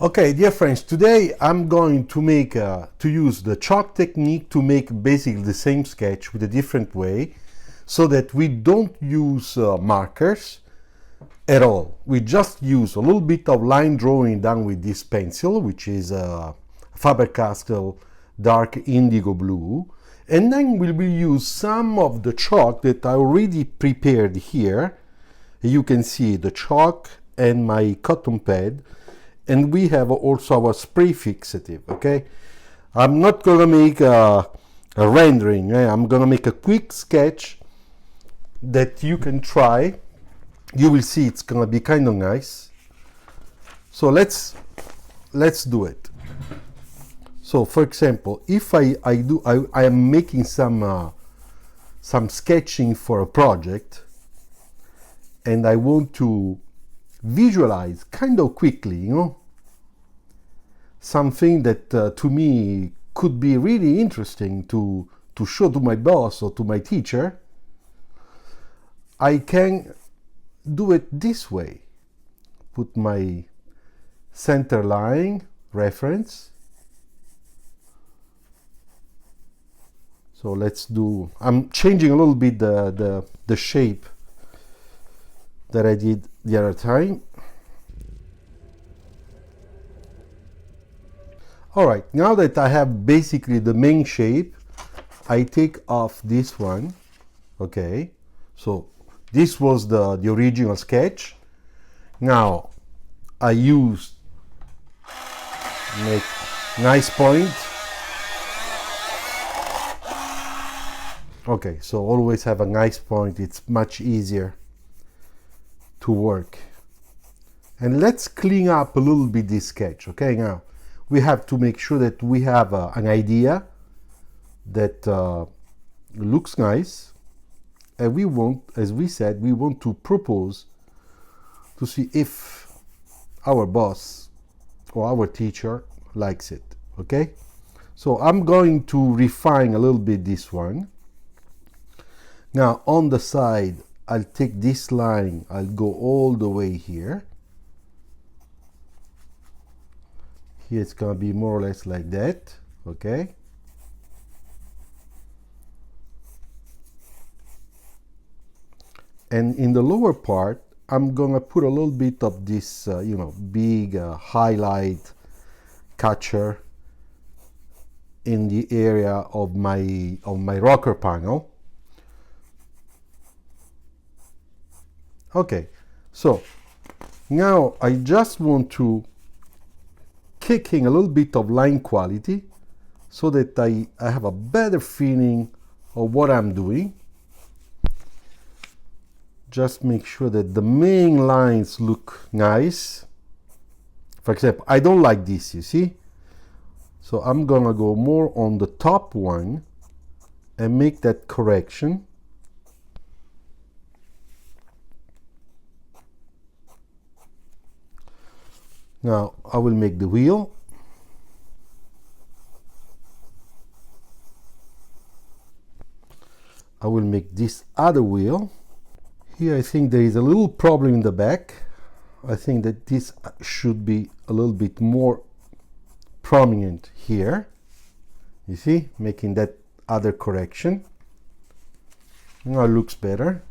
Okay, dear friends, today I'm going to use the chalk technique to make basically the same sketch with a different way, so that we don't use markers at all. We just use a little bit of line drawing done with this pencil, which is Faber-Castell dark indigo blue, and then we will use some of the chalk that I already prepared here. You can see the chalk and my cotton pad, and we have also our spray fixative. Okay, I'm not gonna make a rendering. I'm gonna make a quick sketch that you can try. You will see it's gonna be kind of nice. So let's do it. So for example, if I am making some sketching for a project, and I want to visualize kind of quickly, something that to me could be really interesting to show to my boss or to my teacher, I can do it this way. Put my center line reference. So let's do, I'm changing a little bit the shape that I did the other time. All right, now that I have basically the main shape, I take off this one. Okay, so this was the original sketch. Now I use make nice point. Okay, so always have a nice point. It's much easier to work. And let's clean up a little bit this sketch. Okay, now we have to make sure that we have an idea that looks nice, and we want, as we said, we want to propose to see if our boss or our teacher likes it. Okay, so I'm going to refine a little bit this one. Now on the side, I'll take this line, I'll go all the way here. Here it's gonna be more or less like that. Okay, and in the lower part, I'm gonna put a little bit of this big highlight catcher in the area of my rocker panel. Okay, so now I just want to kick in a little bit of line quality so that I have a better feeling of what I'm doing. Just make sure that the main lines look nice. For example, I don't like this, you see? So I'm gonna go more on the top one and make that correction. Now I will make the wheel. I will make this other wheel. Here I think there is a little problem in the back. I think that this should be a little bit more prominent here. You see, making that other correction. Now it looks better.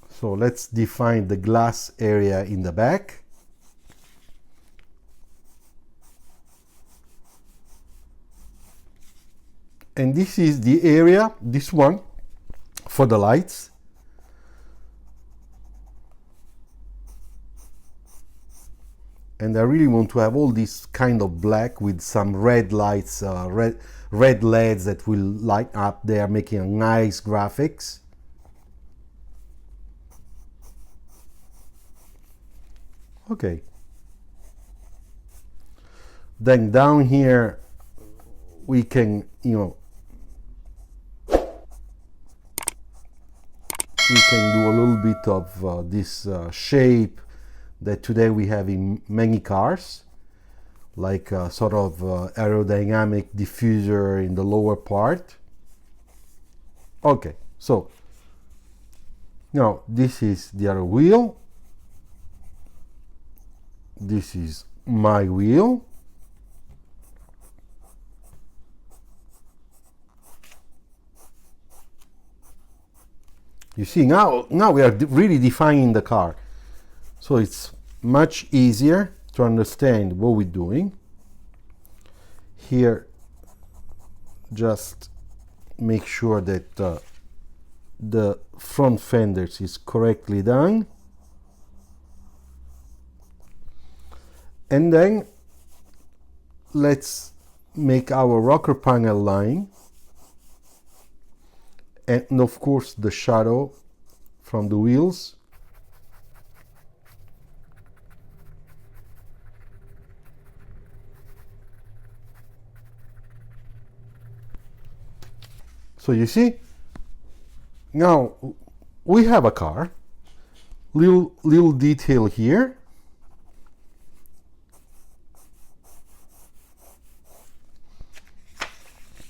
So let's define the glass area in the back. And this is the area, this one, for the lights. And I really want to have all this kind of black with some red lights, red LEDs that will light up there, making a nice graphics. Okay. Then down here we can, we can do a little bit of this shape that today we have in many cars, like a sort of aerodynamic diffuser in the lower part. Okay, so Now this is the other wheel. This is my wheel. You see, now we are really defining the car. So it's much easier to understand what we're doing. Here, just make sure that the front fenders is correctly done. And then let's make our rocker panel line. And of course the shadow from the wheels. So you see, now we have a car, little detail here.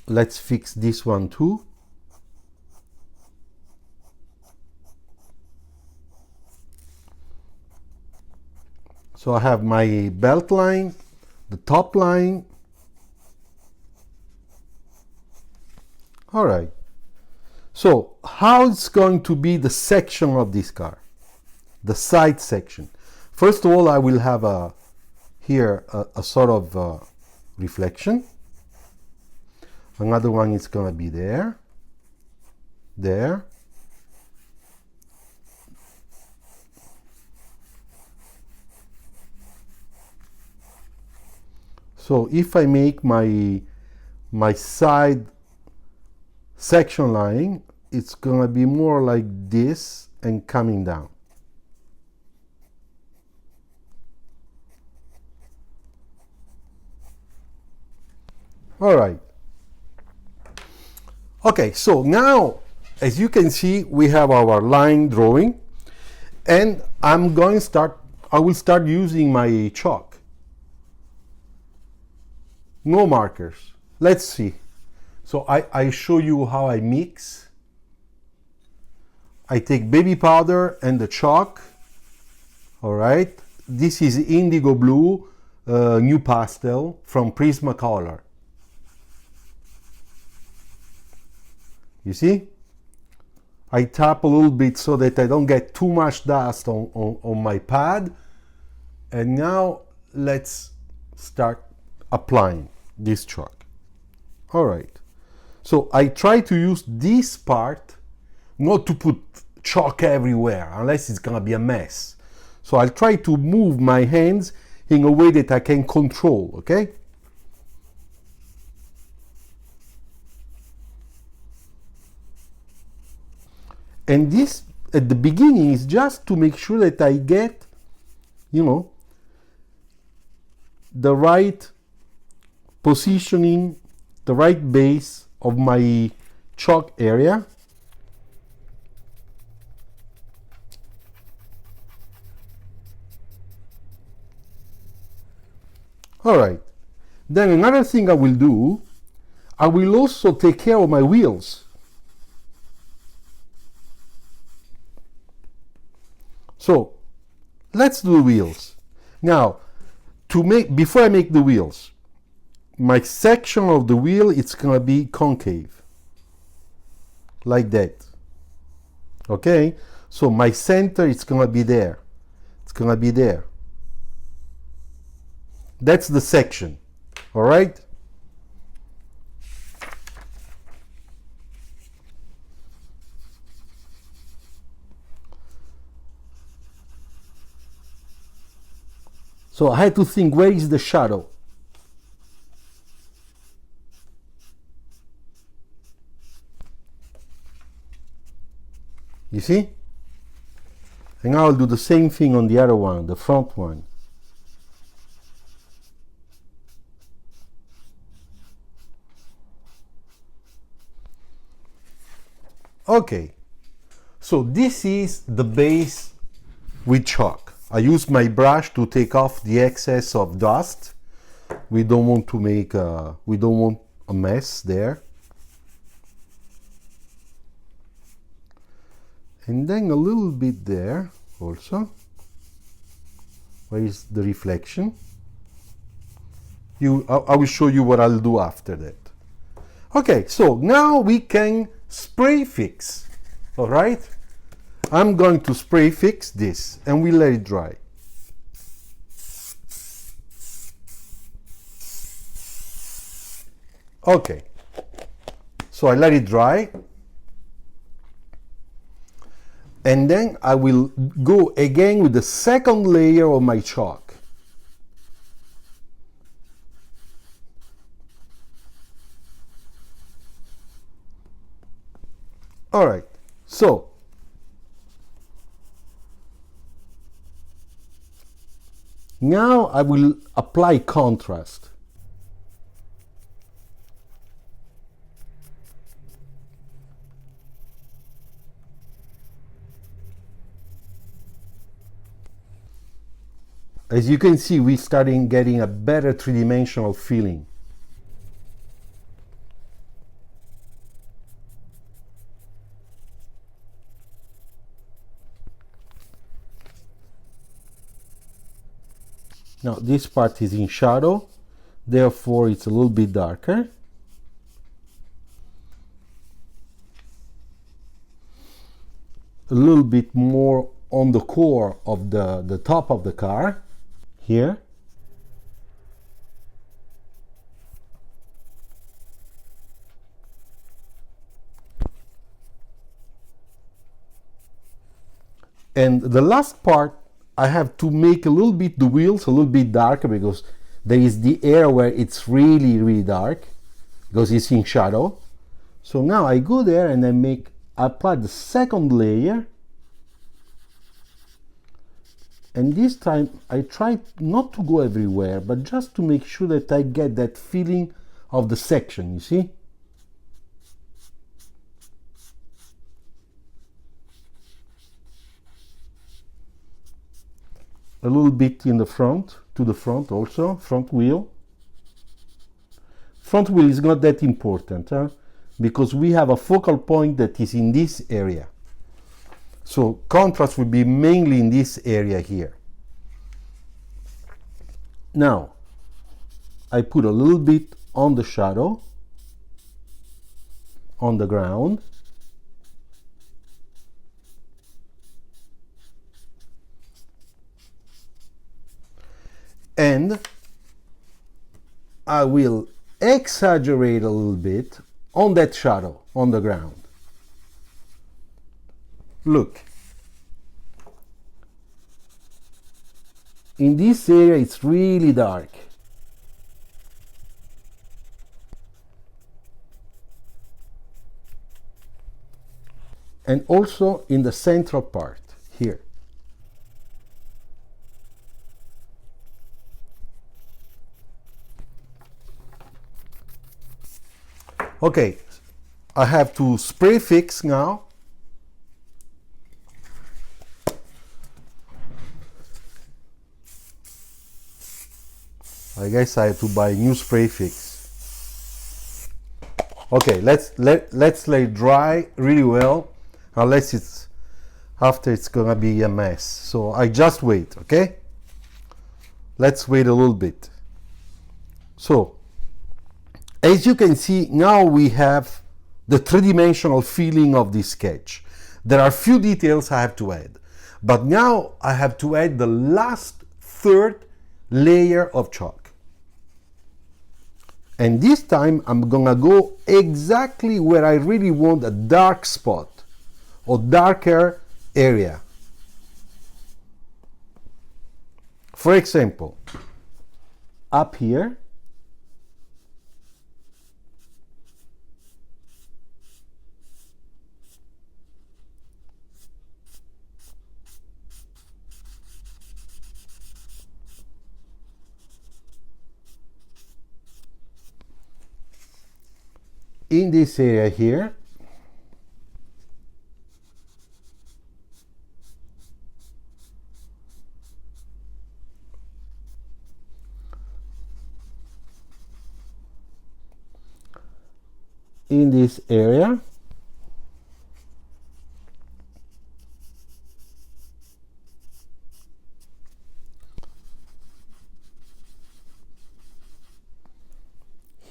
Let's fix this one too. So I have my belt line, the top line. All right. So how it's going to be the section of this car? The side section. First of all, I will have here a sort of reflection. Another one is going to be there. So if I make my side section line, it's gonna be more like this and coming down. All right. Okay, so now, as you can see, we have our line drawing, and I will start using my chalk. No markers. Let's see. So I show you how I mix. I take baby powder and the chalk. All right. This is indigo blue, new pastel from Prismacolor. You see? I tap a little bit so that I don't get too much dust on my pad. And now let's start applying this chalk. All right. So I try to use this part not to put chalk everywhere unless it's gonna be a mess. So I'll try to move my hands in a way that I can control, okay? And this at the beginning is just to make sure that I get, you know, the right positioning, the right base of my chalk area. All right. Then another thing I will do, I will also take care of my wheels. So let's do the wheels. Now, before I make the wheels, my section of the wheel, it's gonna be concave, like that. Okay, so my center, it's gonna be there. It's gonna be there. That's the section. All right. So I had to think, where is the shadow? You see? And now I'll do the same thing on the other one, the front one. Okay, so this is the base with chalk. I use my brush to take off the excess of dust. We don't want to make we don't want a mess there. And then a little bit there also, where is the reflection. I will show you what I'll do after that. Okay, so now we can spray fix. All right, I'm going to spray fix this and we let it dry. Okay, so I let it dry, and then I will go again with the second layer of my chalk. All right, so now I will apply contrast. As you can see, we're starting getting a better three-dimensional feeling. Now this part is in shadow, therefore it's a little bit darker. A little bit more on the core of the top of the car, here. And the last part, I have to make a little bit the wheels a little bit darker, because there is the area where it's really dark, because it's in shadow. So now I go there and I apply the second layer, and this time I try not to go everywhere, but just to make sure that I get that feeling of the section, you see? A little bit in the front, to the front also, front wheel. Front wheel is not that important, because we have a focal point that is in this area. So contrast will be mainly in this area here. Now, I put a little bit on the shadow, on the ground. And I will exaggerate a little bit on that shadow on the ground. Look, in this area it's really dark. And also in the central part here. Okay, I have to spray fix now. I guess I have to buy new spray fix. Okay, let's let it dry really well, unless it's after it's gonna be a mess. So I just wait, okay? Let's wait a little bit. So as you can see, now we have the three-dimensional feeling of this sketch. There are few details I have to add, but now I have to add the last third layer of chalk. And this time I'm gonna go exactly where I really want a dark spot or darker area. For example, up here, in this area here, in this area,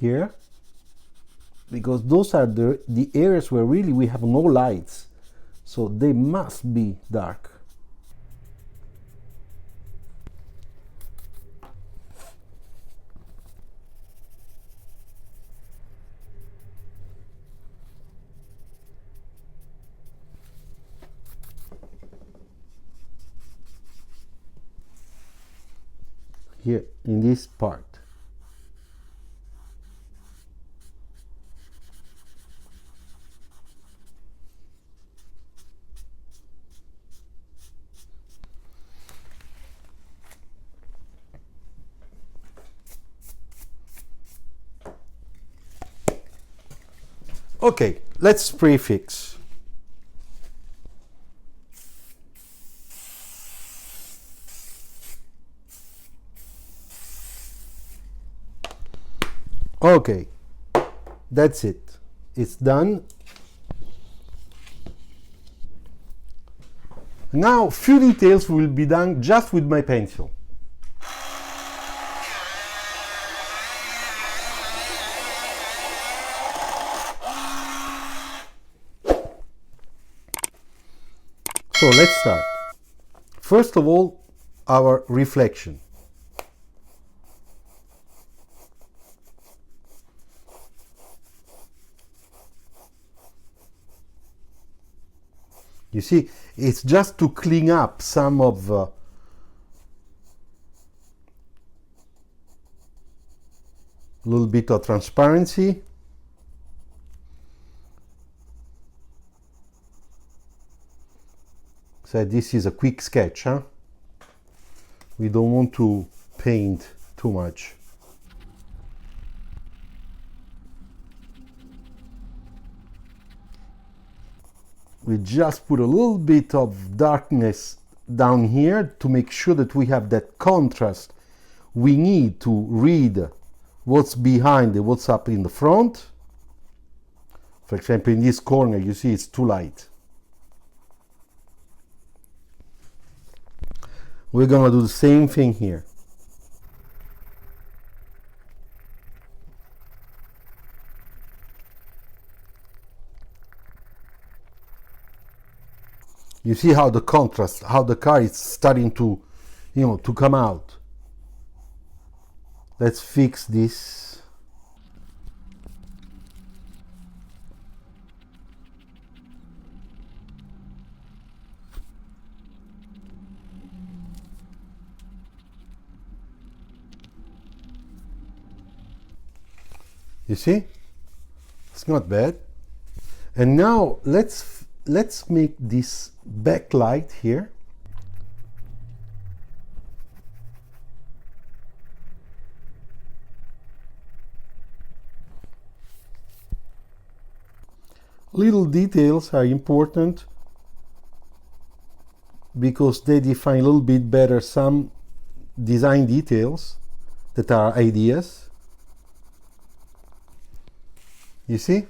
here, because those are the areas where really we have no lights, so they must be dark. Here in this part. Okay, let's prefix. Okay, that's it. It's done. Now, few details will be done just with my pencil. So let's start. First of all, our reflection. You see, it's just to clean up some of little bit of transparency. So this is a quick sketch, huh? We don't want to paint too much. We just put a little bit of darkness down here to make sure that we have that contrast we need to read what's behind and what's up in the front. For example, in this corner, you see it's too light. We're gonna do the same thing here. You see how the contrast, how the car is starting to, to come out. Let's fix this. You see? It's not bad. And now let's make this backlight here. Little details are important because they define a little bit better some design details that are ideas. You see?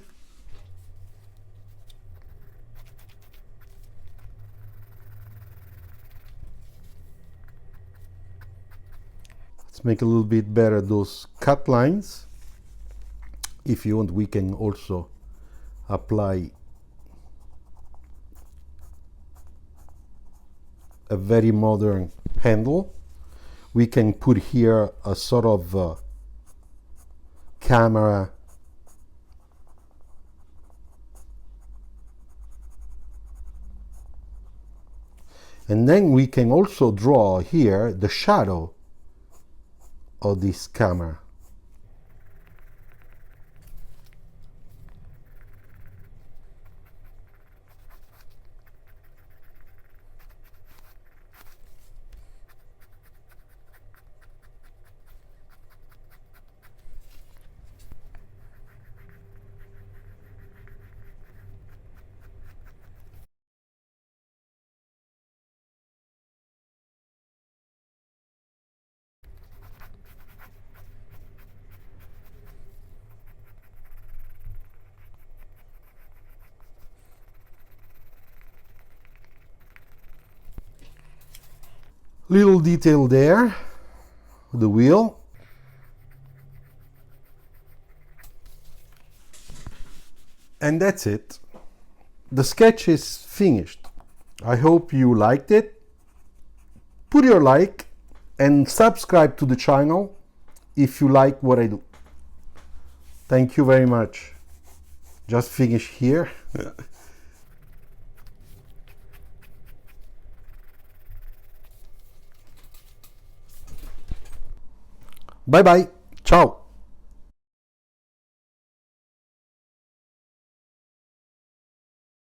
Let's make a little bit better those cut lines. If you want, we can also apply a very modern handle. We can put here a sort of camera and then we can also draw here the shadow of this camera. Little detail there, the wheel. And that's it. The sketch is finished. I hope you liked it. Put your like and subscribe to the channel if you like what I do. Thank you very much. Just finish here. Bye bye. Ciao.